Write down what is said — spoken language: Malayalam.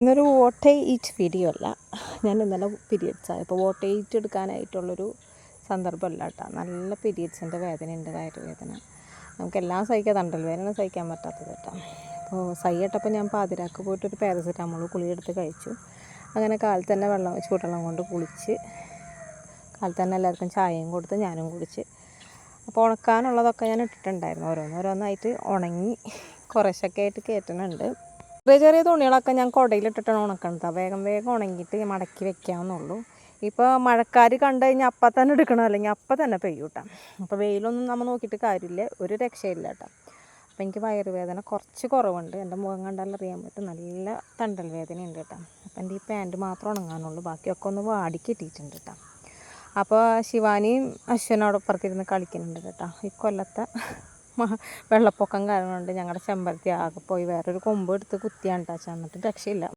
ഇന്നൊരു വോട്ട് ഈറ്റ് വീഡിയോ അല്ല. ഞാൻ ഇന്നലെ പീരിയഡ്സ് ആയപ്പോൾ വോട്ട് ഈറ്റ് എടുക്കാനായിട്ടുള്ളൊരു സന്ദർഭമല്ല കേട്ടോ. നല്ല പീരിയഡ്സിൻ്റെ വേദനയുണ്ട്, വയറുവേദന. നമുക്കെല്ലാം സഹിക്കാം, തണ്ടൽ വേദന സഹിക്കാൻ പറ്റാത്തത് കേട്ടോ. അപ്പോൾ സഹിയിട്ടപ്പോൾ ഞാൻ പാതിരാക്ക് പോയിട്ടൊരു പാരസെറ്റാമോൾ ഗുളികയെടുത്ത് കഴിച്ചു. അങ്ങനെ കാലത്ത് തന്നെ ചൂടുവെള്ളം കൊണ്ട് കുളിച്ച് കാലത്ത് തന്നെ എല്ലാവർക്കും ചായയും കൊടുത്ത് ഞാനും കുടിച്ച്. അപ്പോൾ ഉണക്കാനുള്ളതൊക്കെ ഞാൻ ഇട്ടിട്ടുണ്ടായിരുന്നു. ഓരോന്നായിട്ട് ഉണങ്ങി കുറേശ്ശൊക്കെ ആയിട്ട് കയറ്റുന്നുണ്ട്. ചെറിയ ചെറിയ തുണികളൊക്കെ ഞാൻ കുടയിലിട്ടിട്ടാണ് ഉണക്കുന്നത്. വേഗം ഉണങ്ങിയിട്ട് മടക്കി വെക്കാമെന്നുള്ളൂ. ഇപ്പോൾ മഴക്കാർ കണ്ടു കഴിഞ്ഞാൽ അപ്പം തന്നെ എടുക്കണം, അല്ലെങ്കിൽ അപ്പം തന്നെ പെയ്യും കേട്ടോ. അപ്പോൾ വെയിലൊന്നും നമ്മൾ നോക്കിയിട്ട് കാര്യമില്ല, ഒരു രക്ഷയില്ല കേട്ടോ. അപ്പോൾ എനിക്ക് വയറുവേദന കുറച്ച് കുറവുണ്ട്. എൻ്റെ മുഖം കണ്ടാൽ അറിയാൻ പറ്റും, നല്ല തണ്ടൽ വേദനയുണ്ട് കേട്ടോ. അപ്പോൾ എൻ്റെ ഈ പാൻറ്റ് മാത്രം ഉണങ്ങാനുള്ളൂ, ബാക്കിയൊക്കെ ഒന്ന് വാടി കിട്ടിയിട്ടുണ്ട് കേട്ടോ. അപ്പോൾ ശിവാനിയും അശ്വനോടൊപ്പുറത്തിരുന്ന് കളിക്കുന്നുണ്ട് കേട്ടോ. ഈ കൊല്ലത്തെ വെള്ളപ്പൊക്കം കാരണം കൊണ്ട് ഞങ്ങളുടെ ചെമ്പരത്തി ആകെ പോയി. വേറൊരു കൊമ്പ് എടുത്ത് കുത്തിയാണ് കേട്ടോ, എന്നിട്ട് രക്ഷയില്ല.